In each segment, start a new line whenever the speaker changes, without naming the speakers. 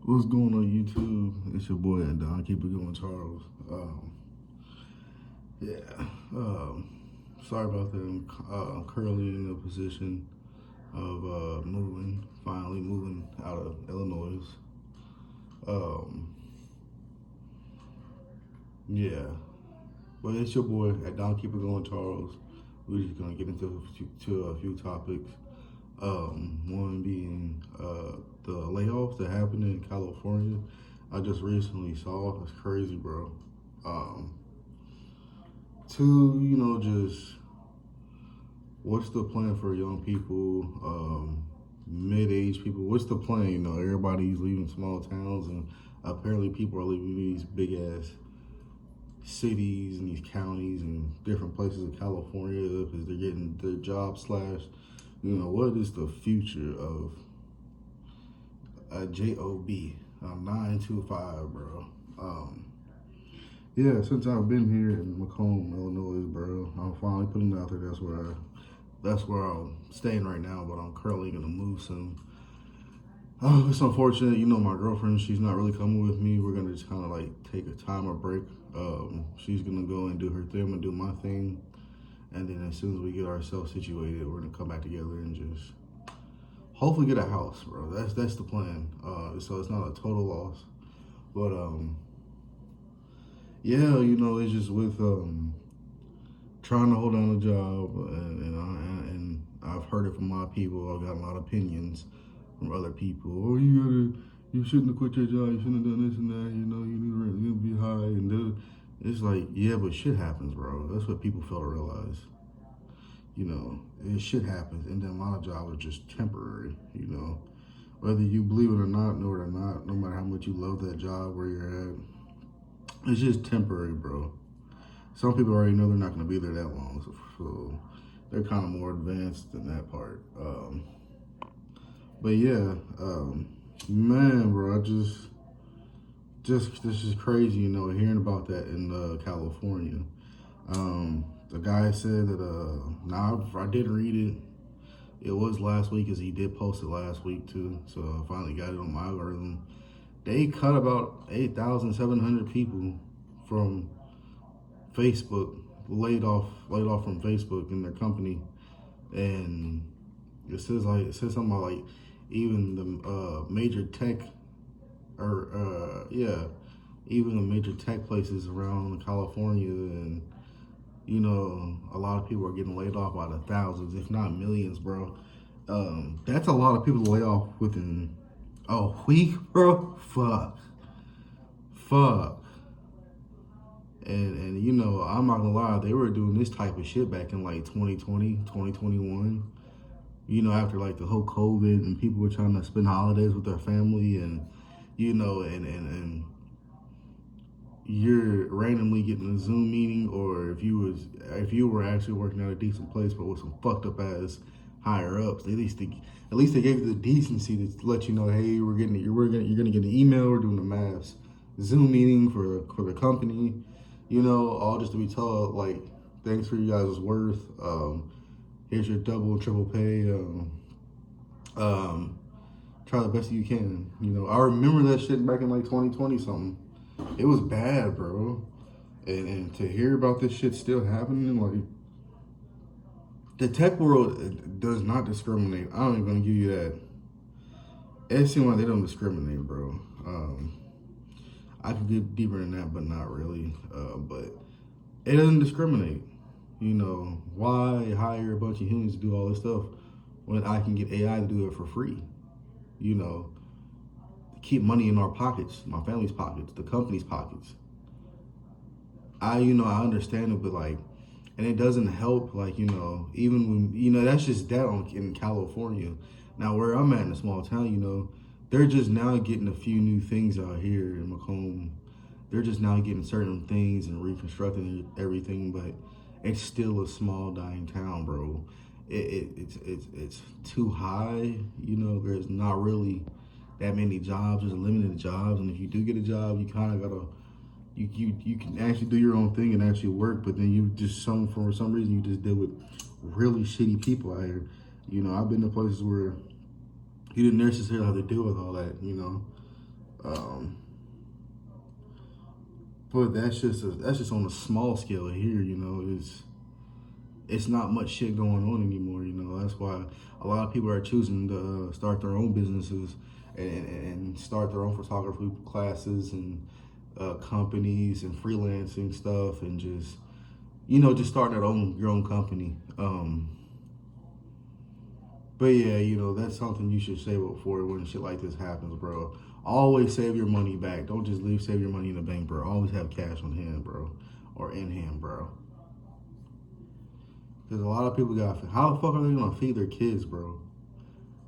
What's going on YouTube? It's your boy Don. Keep it going, Charles. Yeah. Um, Sorry about that. I'm currently in a position of finally moving out of Illinois. Um, yeah. But it's your boy at Don. Keep it going, Charles. We're just gonna get into a few topics. One being the layoffs that happened in California. I just recently saw. It's crazy, bro. Um, Two, just what's the plan for young people, mid-age people? What's the plan? Everybody's leaving small towns, and apparently people are leaving these big-ass cities and these counties and different places in California because they're getting their job slashed. What is the future of a job, a 9 to 5, bro? Yeah, since I've been here in Macomb, Illinois, bro, I'm finally putting it out there. That's where I'm staying right now, but I'm currently gonna move soon. It's unfortunate, my girlfriend, she's not really coming with me. We're gonna just kind of like take a time or break. She's gonna go and do her thing, I'm gonna do my thing, and then as soon as we get ourselves situated, we're gonna come back together and just hopefully get a house, bro. That's the plan. So it's not a total loss, but yeah, it's just with trying to hold on a job, and I've heard it from a lot of people. I've got a lot of opinions from other people. Oh, you shouldn't have quit your job. You shouldn't have done this and that. You need to be high and do. It's like, yeah, but shit happens, bro. That's what people fail to realize. Shit happens, and then a lot of jobs are just temporary. Whether you believe it or not, know it or not, no matter how much you love that job where you're at, it's just temporary, bro. Some people already know they're not going to be there that long, so they're kind of more advanced than that part. But yeah, man, bro, just this is crazy, hearing about that in California. The guy said that, I didn't read it. It was last week, as he did post it last week too, so I finally got it on my algorithm. They cut about 8,700 people from Facebook, laid off from Facebook in their company, and it says something about like even the major tech, or even the major tech places around California, and a lot of people are getting laid off by the thousands, if not millions, bro. That's a lot of people to lay off within a week, bro. Fuck. And I'm not gonna lie, they were doing this type of shit back in like 2020, 2021. After like the whole COVID and people were trying to spend holidays with their family, and and you're randomly getting a Zoom meeting, or if you were actually working at a decent place but with some fucked up ass higher ups, at least they gave you the decency to let you know, hey, you're gonna get an email, we're doing a mass Zoom meeting for the company, all just to be told like, thanks for you guys' worth. Here's your double and triple pay. Try the best you can. I remember that shit back in like 2020 something. It was bad, bro. And to hear about this shit still happening, like, the tech world does not discriminate. I'm even gonna give you that. It seems like they don't discriminate, bro. I could get deeper in that, but not really. But it doesn't discriminate. Why hire a bunch of humans to do all this stuff when I can get AI to do it for free? Keep money in our pockets, my family's pockets, the company's pockets. I understand it, but like, and it doesn't help, like, even when, that's just that in California. Now, where I'm at in a small town, they're just now getting a few new things out here in Macomb. They're just now getting certain things and reconstructing everything, but it's still a small, dying town, bro. It's too high, there's not really that many jobs. There's limited jobs, and if you do get a job, you kind of gotta, you can actually do your own thing and actually work, but then you just for some reason you just deal with really shitty people out here. I've been to places where you didn't necessarily have to deal with all that. Um, but that's just on a small scale here. It's not much shit going on anymore. That's why a lot of people are choosing to start their own businesses and start their own photography classes and companies and freelancing stuff and just starting your own company. But yeah, that's something you should save up for when shit like this happens, bro. Always save your money back. Don't just save your money in the bank, bro. Always have cash on hand, bro, or in hand, bro. Because a lot of people how the fuck are they gonna feed their kids, bro?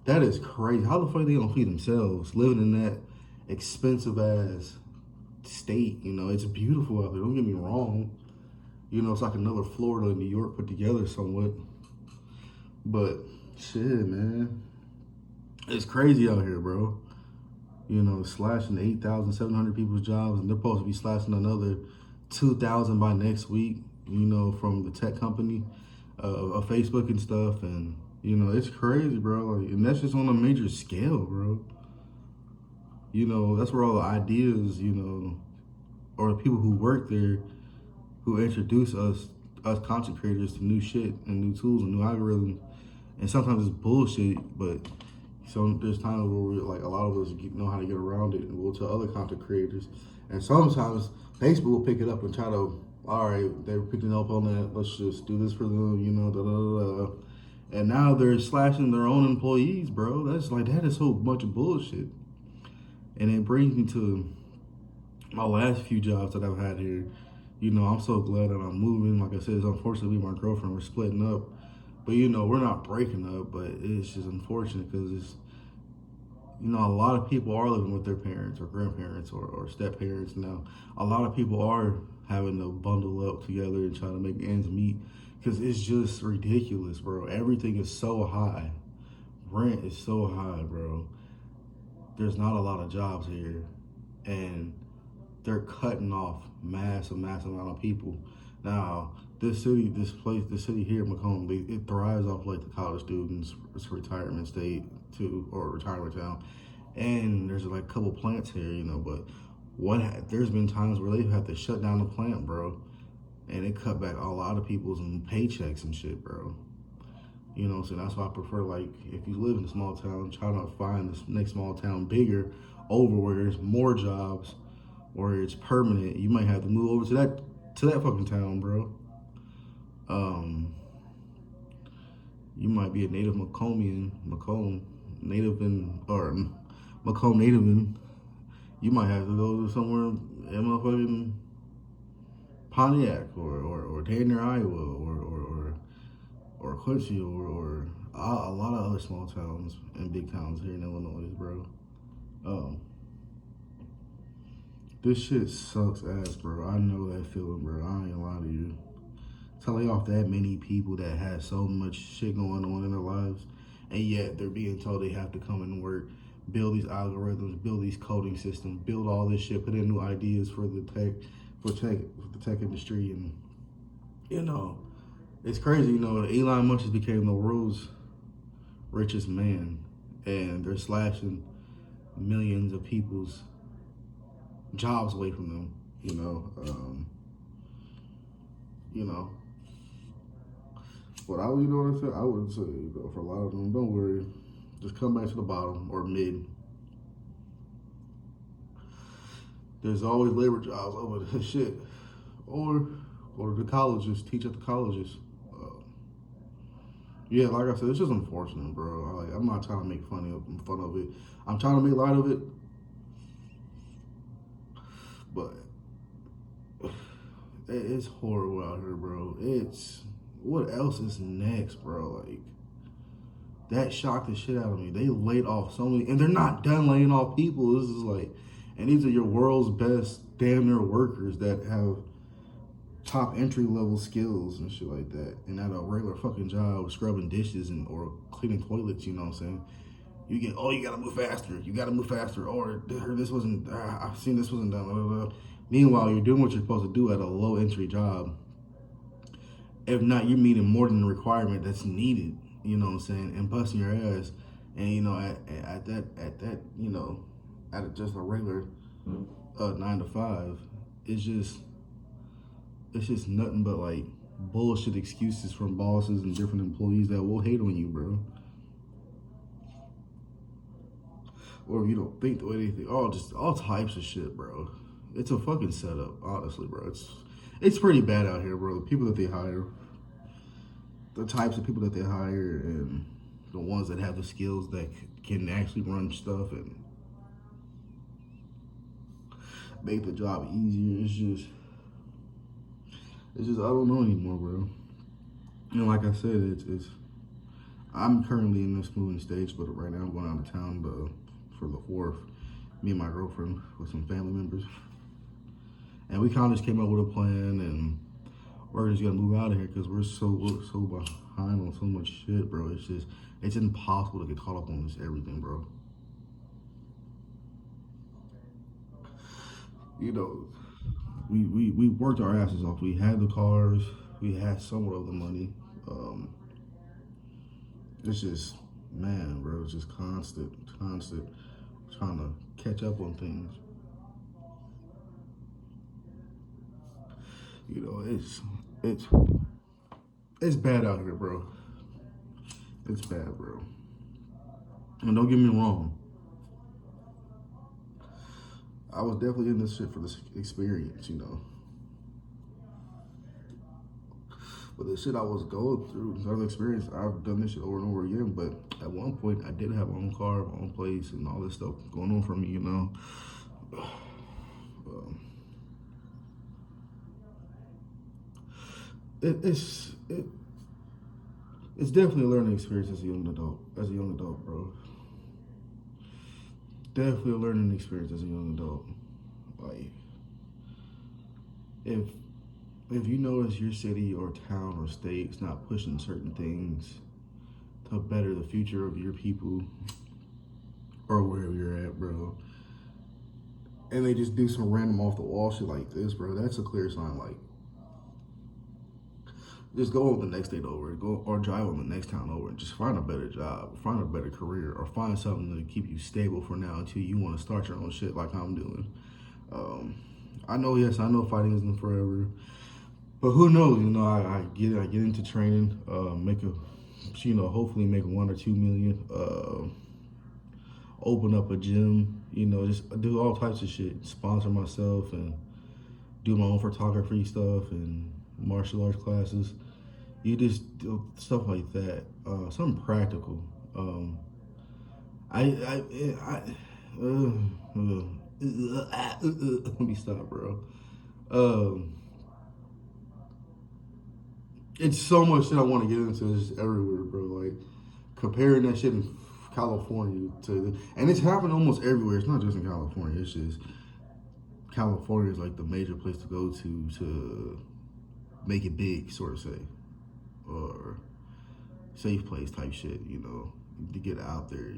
That is crazy. How the fuck are they gonna feed themselves living in that expensive ass state? It's beautiful out there. Don't get me wrong. It's like another Florida and New York put together somewhat. But shit, man, it's crazy out here, bro. Slashing 8,700 people's jobs, and they're supposed to be slashing another 2,000 by next week. From the tech company, of Facebook and stuff, and it's crazy, bro. And that's just on a major scale, bro. That's where all the ideas, or the people who work there, who introduce us content creators to new shit and new tools and new algorithms. And sometimes it's bullshit, but there's times where a lot of us know how to get around it, and we'll tell other content creators. And sometimes Facebook will pick it up and try to, all right, they're picking up on that. Let's just do this for them, da da da. And now they're slashing their own employees, bro. That is so much bullshit. And it brings me to my last few jobs that I've had here. I'm so glad that I'm moving. Like I said, it's unfortunately my girlfriend, we're splitting up. But we're not breaking up, but it's just unfortunate because a lot of people are living with their parents or grandparents or step parents now. A lot of people are having to bundle up together and try to make ends meet because it's just ridiculous, bro. Everything is so high. Rent is so high, bro. There's not a lot of jobs here, and they're cutting off massive amount of people. Now, this city here, Macomb, it thrives off like the college students. It's a retirement state too, or retirement town, and there's like a couple plants here, But there's been times where they've had to shut down the plant, bro, and it cut back a lot of people's paychecks and shit, bro. So that's why I prefer, like, if you live in a small town, try to find this next small town bigger, over where there's more jobs, where it's permanent. You might have to move over to that fucking town, bro. You might be a native Macombian, Macomb native, and you might have to go to somewhere in motherfucking Pontiac or Daniel, Iowa, or Quincy, or a lot of other small towns and big towns here in Illinois, bro. This shit sucks ass, bro. I know that feeling, bro. I ain't gonna lie to you. Telling off that many people that have so much shit going on in their lives, and yet they're being told they have to come and work, build these algorithms, build these coding systems, build all this shit, put in new ideas for the tech industry, and it's crazy. Elon Musk has became the world's richest man, and they're slashing millions of people's jobs away from them. What I would I would say, for a lot of them, don't worry, just come back to the bottom or mid. There's always labor jobs over this shit, or go to the colleges, teach at the colleges. Yeah, like I said, it's just unfortunate, bro. I'm not trying to make fun of it. I'm trying to make light of it, but it's horrible out here, bro. What else is next, bro? Like, that shocked the shit out of me. They laid off so many, and they're not done laying off people. This is like, and these are your world's best damn near workers that have top entry level skills and shit like that, and at a regular fucking job scrubbing dishes or cleaning toilets. You know what I'm saying? You gotta move faster, or this wasn't. I've seen this wasn't done. Blah, blah, blah. Meanwhile, you're doing what you're supposed to do at a low entry job. If not, you're meeting more than the requirement that's needed. You know what I'm saying? And busting your ass. And at that just a regular 9 to 5. It's just it's just nothing but like bullshit excuses from bosses and different employees that will hate on you, bro. Or if you don't think the way they think, just all types of shit, bro. It's a fucking setup, honestly, bro. It's pretty bad out here, bro. The people that they hire, the types of people that they hire, and the ones that have the skills that can actually run stuff and make the job easier. It's just I don't know anymore, bro. And like I said, it's I'm currently in this moving stage, but right now I'm going out of town for the 4th. Me and my girlfriend with some family members, and we kind of just came up with a plan, and we're just gonna move out of here because we're so behind on so much shit, bro. It's impossible to get caught up on this everything, bro. You know, we worked our asses off. We had the cars, we had somewhat of the money. Um, it's just, man, bro. It's just constant trying to catch up on things. You know, it's it's bad out here, bro. It's bad, bro. And don't get me wrong, I was definitely in this shit for this experience, you know. But the shit I was going through, this other experience, I've done this shit over and over again. But at one point, I did have my own car, my own place, and all this stuff going on for me, you know. Um, it it's definitely a learning experience as a young adult. As a young adult, bro. Definitely a learning experience as a young adult. Like, if if you notice your city or town or state's not pushing certain things to better the future of your people or wherever you're at, bro, and they just do some random off the wall shit like this, bro, that's a clear sign. Like, just go on the next state over, go or drive on the next town over, and just find a better job, find a better career, or find something to keep you stable for now until you want to start your own shit like I'm doing. Um, I know fighting isn't forever, but who knows? You know, I get into training, make a, hopefully make 1 or 2 million, open up a gym, just do all types of shit, sponsor myself, and do my own photography stuff and martial arts classes. You just do stuff like that, something practical. I let me stop, bro. Um, it's so much shit I want to get into. It's just everywhere, bro. Like comparing that shit in California and it's happening almost everywhere. It's not just in California. It's just California is like the major place to go to make it big, sort of say, or safe place type shit. To get out there.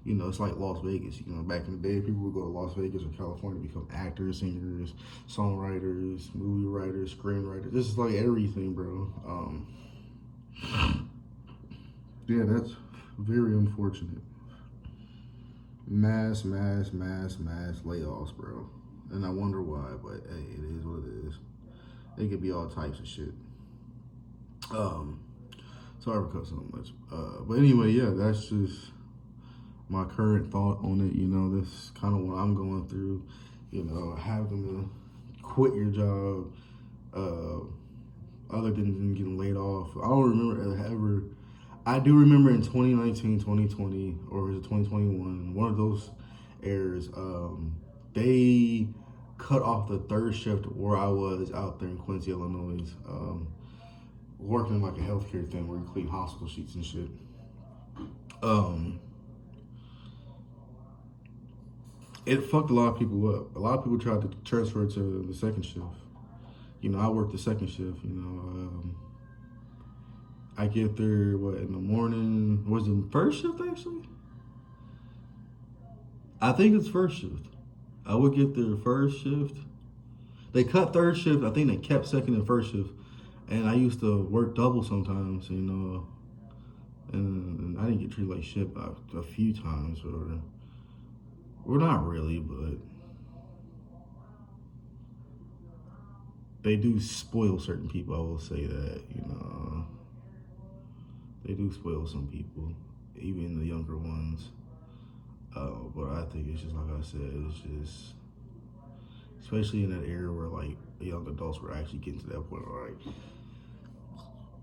It's like Las Vegas. Back in the day, people would go to Las Vegas or California to become actors, singers, songwriters, movie writers, screenwriters. This is like everything, bro. Yeah, that's very unfortunate. Mass layoffs, bro. And I wonder why, but hey, it is what it is. It could be all types of shit. Um, Sorry for cutting so much. But anyway, yeah, that's just my current thought on it. This is kind of what I'm going through. Having to quit your job, other than getting laid off. I don't remember ever. I do remember in 2019, 2020, or was it 2021, one of those errors, they cut off the third shift where I was out there in Quincy, Illinois, working like a healthcare thing where you clean hospital sheets and shit. It fucked a lot of people up. A lot of people tried to transfer to the second shift. I worked the second shift. I get there in the morning. Was it first shift actually? I think it's first shift. I would get there first shift. They cut third shift. I think they kept second and first shift. And I used to work double sometimes, and I didn't get treated like shit a few times. Well, not really, but they do spoil certain people. I will say that, they do spoil some people, even the younger ones. But I think it's just like I said, it's just especially in that era where like young adults were actually getting to that point where like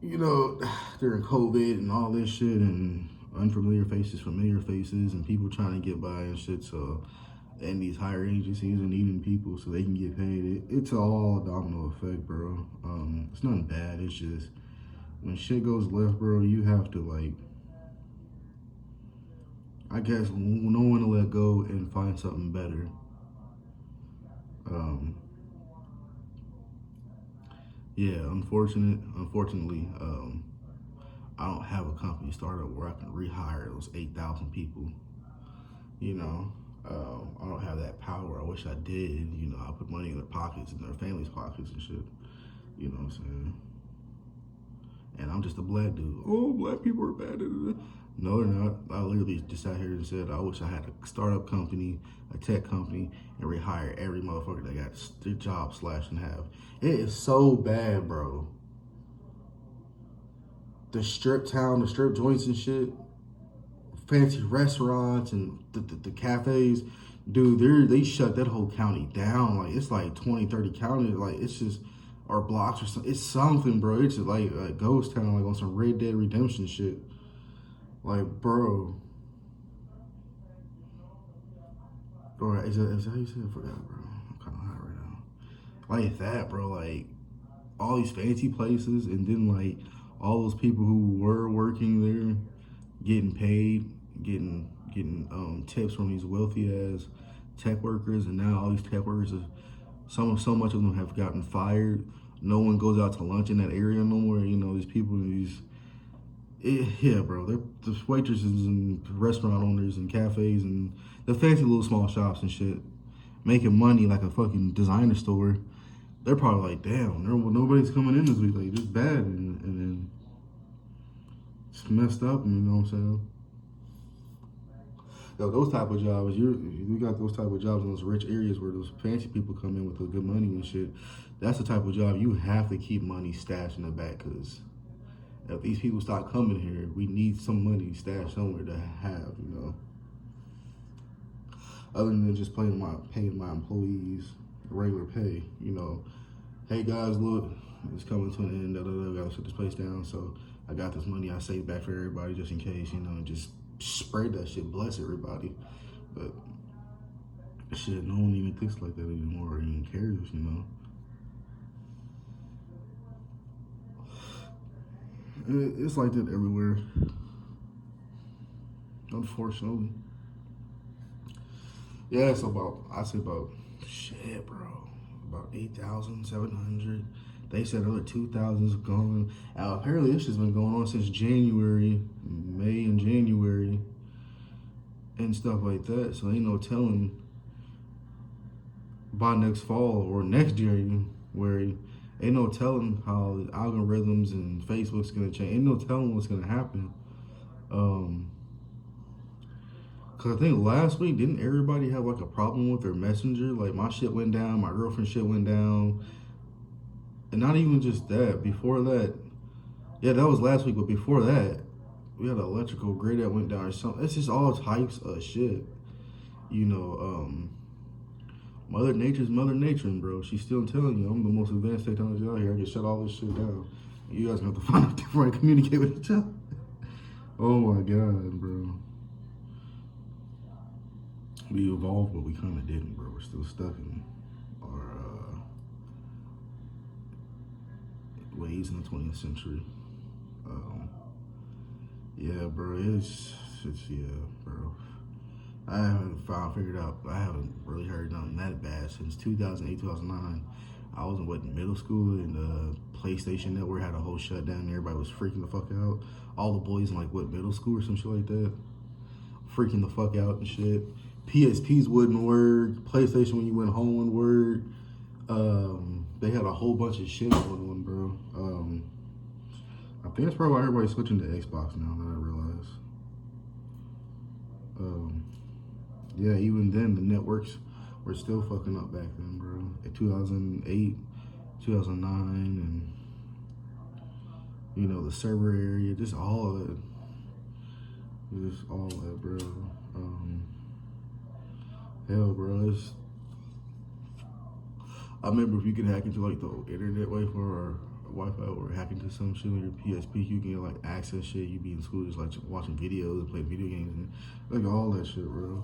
you know during COVID and all this shit and unfamiliar faces, familiar faces, and people trying to get by and shit. So and these higher agencies are needing people so they can get paid. It's all a domino effect, bro. It's nothing bad. It's just when shit goes left, bro, you have to like, I guess, know when to let go and find something better. Um, yeah, unfortunately, I don't have a company startup where I can rehire those 8,000 people. You know, I don't have that power. I wish I did. I put money in their pockets and their families' pockets and shit. You know what I'm saying? And I'm just a black dude. Oh, black people are bad. No, they're not. I literally just sat here and said, I wish I had a startup company, a tech company, and rehire every motherfucker that got their job slashed in half. It is so bad, bro. The strip town, the strip joints and shit, fancy restaurants and the cafes, dude, they shut that whole county down. Like, it's like 20, 30 counties. Like, it's just, or blocks or something. It's something, bro. It's just like a ghost town, like on some Red Dead Redemption shit. Like, bro. Or is that how you say it? I forgot, bro. I'm kind of high right now. Like that, bro. Like, all these fancy places, and then, like, all those people who were working there getting paid, getting tips from these wealthy ass tech workers, and now all these tech workers are so much of them have gotten fired. No one goes out to lunch in that area no more. These people, yeah, bro. They're the waitresses and restaurant owners and cafes and the fancy little small shops and shit, making money like a fucking designer store. They're probably like, damn, nobody's coming in this week. Like, it's bad, and then it's messed up. And you know what I'm saying? Yo, those type of jobs, you got those type of jobs in those rich areas where those fancy people come in with the good money and shit. That's the type of job you have to keep money stashed in the back, because if these people start coming here, we need some money stashed somewhere to have, other than just paying my employees regular pay. Hey guys, look, it's coming to an end. Gotta shut this place down. So I got this money I saved back for everybody just in case. And just spread that shit, bless everybody. But shit, no one even thinks like that anymore or even cares. It's like that everywhere, unfortunately. Yeah, it's I say about, shit, bro, about 8,700. They said other 2,000's gone. Apparently, this has been going on since January, May and January, and stuff like that. So ain't no telling by next fall or next January, ain't no telling how the algorithms and Facebook's gonna change. Ain't no telling what's gonna happen. Cause I think last week didn't everybody have like a problem with their messenger? Like, my shit went down, my girlfriend's shit went down, and not even just that. Before that, yeah, that was last week. But before that, we had an electrical grid that went down or something. It's just all types of shit. You know, Mother Nature's Mother Nature, bro. She's still telling you, I'm the most advanced technology out here. I can shut all this shit down. You guys have to find a different way to communicate with each other. Oh my god, bro. We evolved, but we kind of didn't, bro. We're still stuck in our ways in the 20th century. Yeah, bro. It's yeah, bro. I haven't figured out. I haven't really heard nothing that bad since 2008, 2009. I was in middle school, and the PlayStation Network had a whole shutdown. And everybody was freaking the fuck out. All the boys in middle school or some shit like that, freaking the fuck out and shit. PSPs wouldn't work. PlayStation when you went home wouldn't work. They had a whole bunch of shit going on, bro. I think that's probably why everybody's switching to Xbox now that I realize. Yeah, even then the networks were still fucking up back then, bro. In 2008, 2009, and the server area, just all of it, just all of it, bro. Um, Hell, bro, I remember if you could hack into like the internet Wi-Fi or hack into some shit on your PSP, you can like access shit. You be in school just like watching videos and playing video games and like all that shit, bro.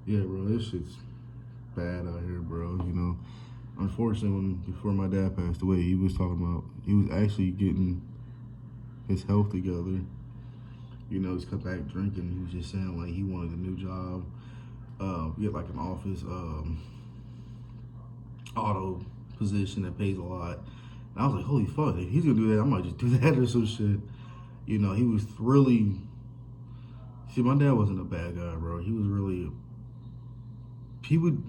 Yeah, bro, this shit's bad out here, bro. Unfortunately, before my dad passed away, he was talking about he was actually getting his health together. He's cut back drinking. He was just saying like he wanted a new job, get like an office auto position that pays a lot. And I was like, holy fuck, if he's gonna do that, I might just do that or some shit. He was really. See, my dad wasn't a bad guy, bro. He was really. He would.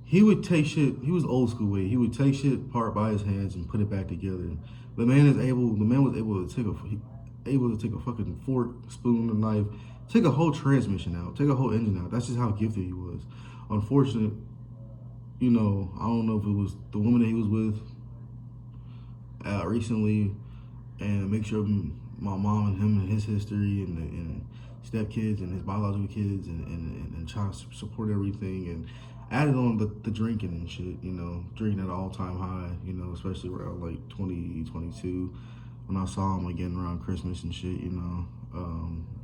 He would take shit. He was old school way. He would take shit apart by his hands and put it back together. The man is able. The man was able to take a fucking fork, spoon, a knife, take a whole transmission out, take a whole engine out. That's just how gifted he was. Unfortunate, I don't know if it was the woman that he was with recently, and make sure my mom and him and his history and stepkids and his biological kids and trying to support everything and added on the drinking and shit, drinking at an all-time high, especially around like 2022 when I saw him again around Christmas and shit,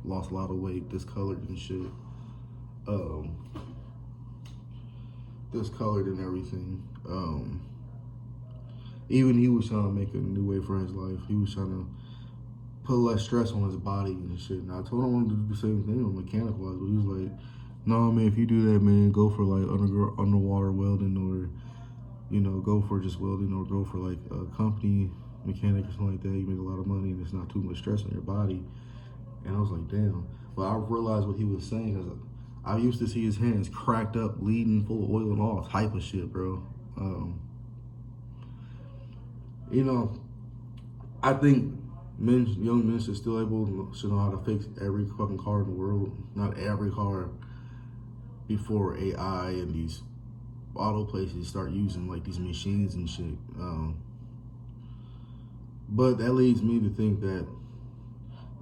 lost a lot of weight, discolored and shit, um, discolored and everything. Even he was trying to make a new way for his life. He was trying to put less stress on his body and shit. And I told him I wanted to do the same thing on mechanic wise, but he was like, "No, man, if you do that, man, go for like underwater welding or, go for just welding or go for like a company mechanic or something like that. You make a lot of money and it's not too much stress on your body." And I was like, damn. But I realized what he was saying is I used to see his hands cracked up, bleeding, full of oil and all type of shit, bro. You know, I think young men should should know how to fix every fucking car in the world. Not every car before AI and these auto places start using like these machines and shit. But that leads me to think that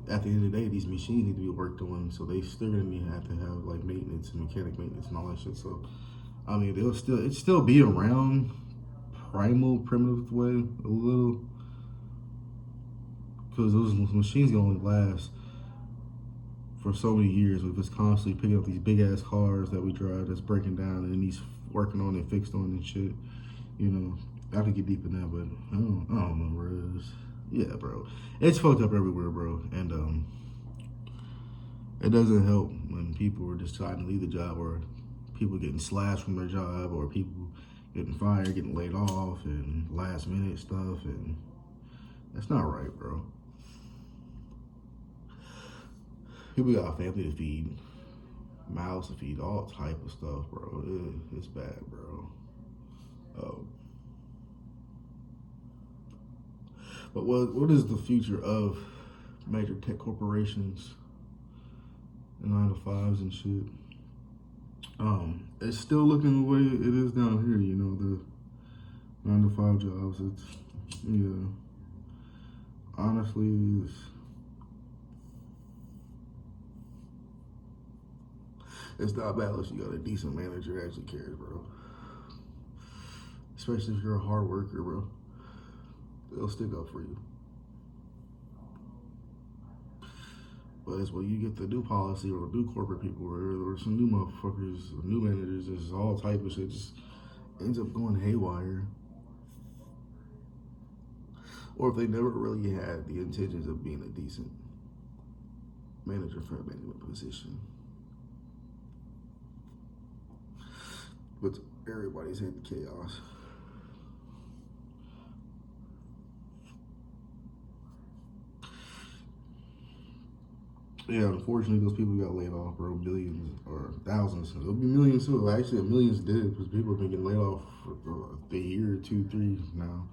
at the end of the day, these machines need to be worked on, so they still gonna have to have like maintenance and mechanic maintenance and all that shit. So, I mean, it still be around primitive way a little, because those machines can only last for so many years if it's constantly picking up these big ass cars that we drive that's breaking down and he's working on it, fixed on and shit. I could get deep in that, but I don't know, bro. Yeah, bro. It's fucked up everywhere, bro. And it doesn't help when people are just trying to leave the job or people getting slashed from their job or people getting fired, getting laid off and last minute stuff, and that's not right, bro. People got a family to feed, mouths to feed, all type of stuff, bro. It's bad, bro. But what is the future of major tech corporations and 9 to 5s and shit? It's still looking the way it is down here, the 9 to 5 jobs. Yeah. Honestly, it's not bad unless you got a decent manager that actually cares, bro. Especially if you're a hard worker, bro. They'll stick up for you. But it's when you get the new policy or new corporate people or some new motherfuckers, new managers, it's all type of shit just ends up going haywire. Or if they never really had the intentions of being a decent manager for a management position. But everybody's hate the chaos. Yeah, unfortunately, those people got laid off, bro. Billions or thousands. It'll be millions too. Actually, millions did because people have been getting laid off for a year, 2, 3 now.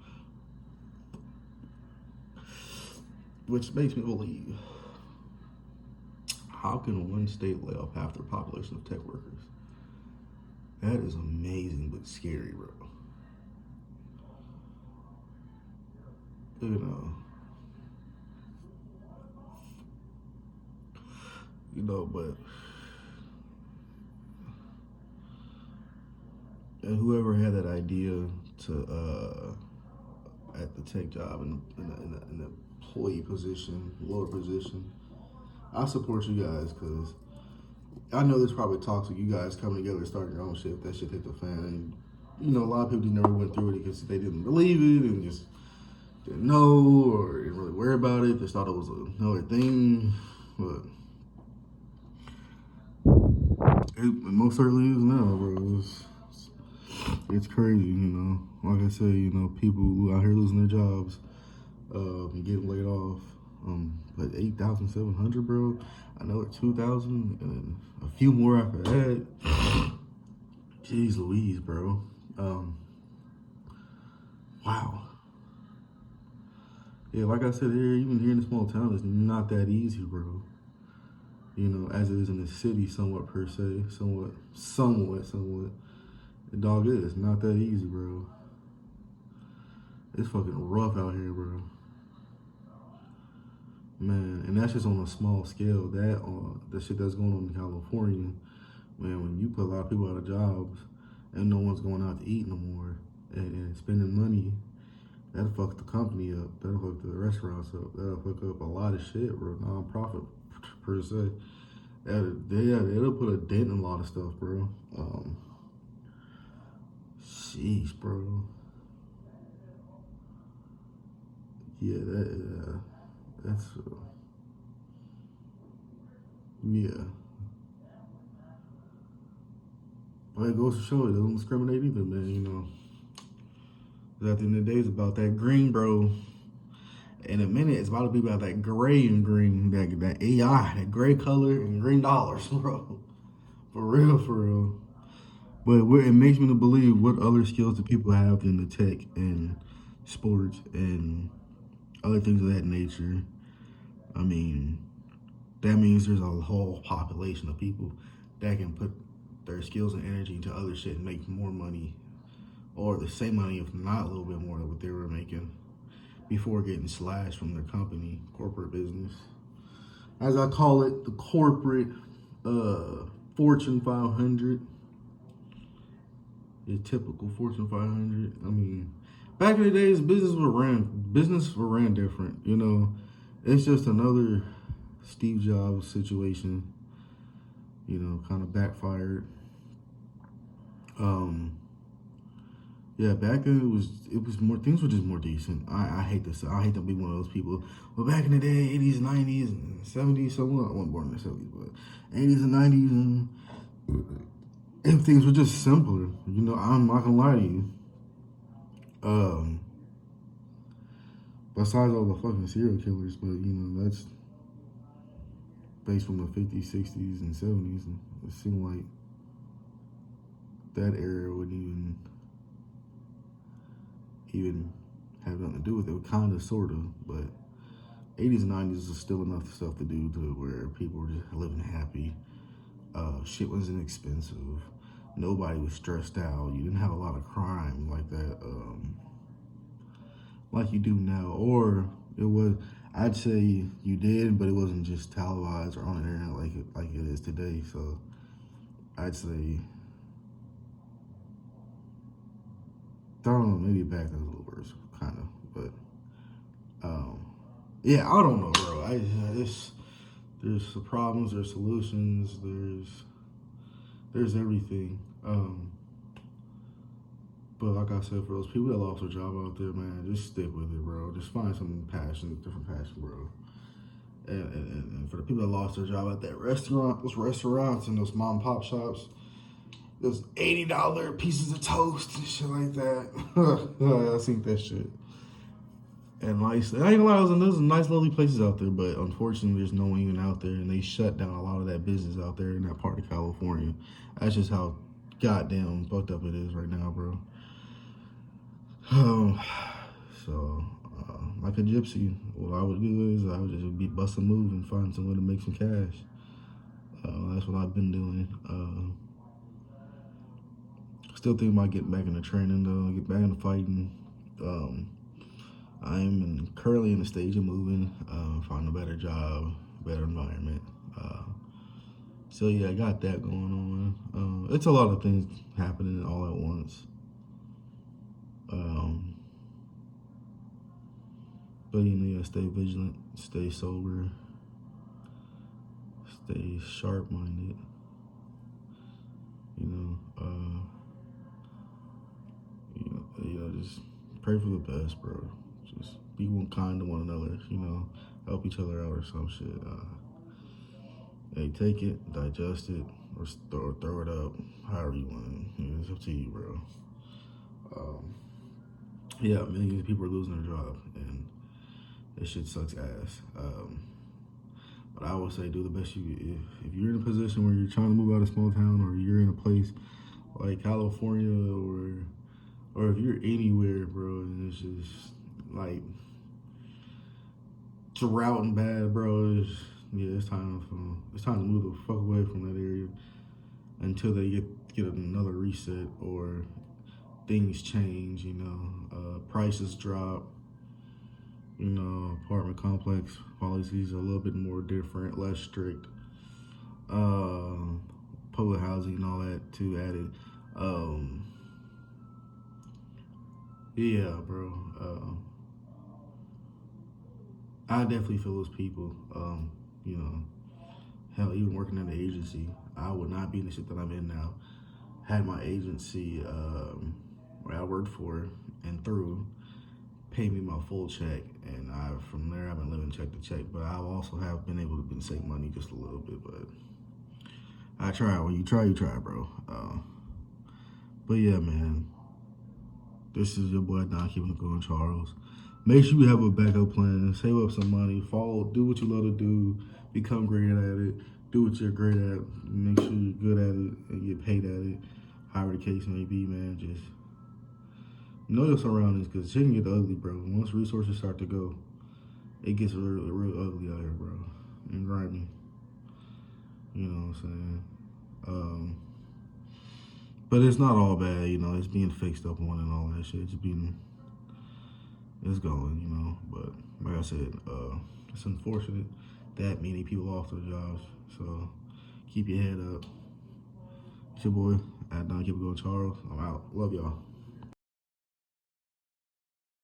which makes me believe, how can one state lay off half their population of tech workers? That is amazing but scary, bro. You know, but and whoever had that idea to at the tech job in the employee position, lower position, I support you guys because I know there's probably talks of you guys coming together, starting your own shit. If that shit hit the fan, and a lot of people just never went through it because they didn't believe it and just didn't know or didn't really worry about it. Just thought it was another thing, but it most certainly is now, bro. It's crazy. Like I said, people who out here losing their jobs, and getting laid off. But 8,700, bro. I know it's 2,000, and a few more after that. Jeez Louise, bro. Wow. Yeah, like I said, even here in the small town, it's not that easy, bro. As it is in the city, somewhat per se, somewhat. The dog is not that easy, bro. It's fucking rough out here, bro. Man, and that's just on a small scale. The shit that's going on in California, man, when you put a lot of people out of jobs and no one's going out to eat no more and spending money, that'll fuck the company up. That'll fuck the restaurants up. That'll fuck up a lot of shit, bro. Non-profit per se. It'll put a dent in a lot of stuff, bro. Sheesh, bro. Yeah, that's yeah. But it goes to show it doesn't discriminate either, man. 'Cause at the end of the day, it's about that green, bro. In a minute, it's about to be about that gray and green, that AI, that gray color and green dollars, bro. For real, for real. But it makes me to believe what other skills do people have in the tech and sports and other things of that nature. I mean, that means there's a whole population of people that can put their skills and energy into other shit and make more money, or the same money, if not a little bit more than what they were making before getting slashed from their company, corporate business. As I call it, the corporate Fortune 500. Your typical Fortune 500. I mean, back in the days, business were ran different. It's just another Steve Jobs situation. Kind of backfired. Yeah, back then it was more, things were just more decent. I hate this. I hate to be one of those people. But back in the day, 80s, 90s, and 70s, somewhat. I wasn't born in the 70s, but 80s and 90s, and things were just simpler. I'm not gonna lie to you. Besides all the fucking serial killers, but that's based from the 50s, 60s, and 70s. And it seemed like that era wouldn't even have nothing to do with it. Kind of, sort of, but 80s and 90s is still enough stuff to do to where people were just living happy. Shit wasn't expensive. Nobody was stressed out. You didn't have a lot of crime like that, like you do now. Or it was, I'd say you did, but it wasn't just televised or on the internet like it is today. So I'd say, I don't know, maybe back then was a little worse, kind of. But yeah, I don't know, bro. There's the problems, there's solutions, there's everything. But like I said, for those people that lost their job out there, man, just stick with it, bro. Just find some passion, different passion, bro. And for the people that lost their job at that restaurant, those restaurants and those mom and pop shops, those $80 pieces of toast and shit like that. I seen that shit. And nice, I ain't gonna lie, there's some nice, lovely places out there, but unfortunately, there's no one even out there, and they shut down a lot of that business out there in that part of California. That's just how goddamn fucked up it is right now, bro. So, like a gypsy. What I would do is I would just be bust a move and find some way to make some cash. That's what I've been doing. Still think about getting back into training though, get back into fighting. Um, I am currently in the stage of moving, find a better job, better environment. Uh, so yeah, I got that going on. It's a lot of things happening all at once. Um, but yeah, stay vigilant, stay sober, stay sharp-minded. You know, just pray for the best, bro. Just be kind to one another. Help each other out or some shit. Hey, take it, digest it, or throw it up, however you want. It's up to you, bro. Um, yeah, millions of people are losing their job, and this shit sucks ass. But I would say do the best if you're in a position where you're trying to move out of a small town, or you're in a place like California, or if you're anywhere, bro, and it's just like drought and bad, bro. It's time to move the fuck away from that area until they get another reset or things change. Prices drop. Apartment complex policies are a little bit more different, less strict. Public housing and all that too added. Yeah, bro. I definitely feel those people. You know, hell, even working at an agency, I would not be in the shit that I'm in now. Had my agency where I worked for and through pay me my full check, and from there I've been living check to check. But I also have been able to save money just a little bit. But I try. When you try, bro. But yeah, man. This is your boy Don keeping it going, Charles. Make sure you have a backup plan. Save up some money. Do what you love to do. Become great at it. Do what you're great at. Make sure you're good at it and get paid at it. However the case may be, man. Just know your surroundings, because shit can get ugly, bro. Once resources start to go, it gets real ugly out here, bro. And grimy. You know what I'm saying? But it's not all bad, it's being fixed up on and all that shit. It's going. But like I said, it's unfortunate that many people lost their jobs. So keep your head up. It's your boy, at Don Keep It Going Charles. I'm out. Love y'all.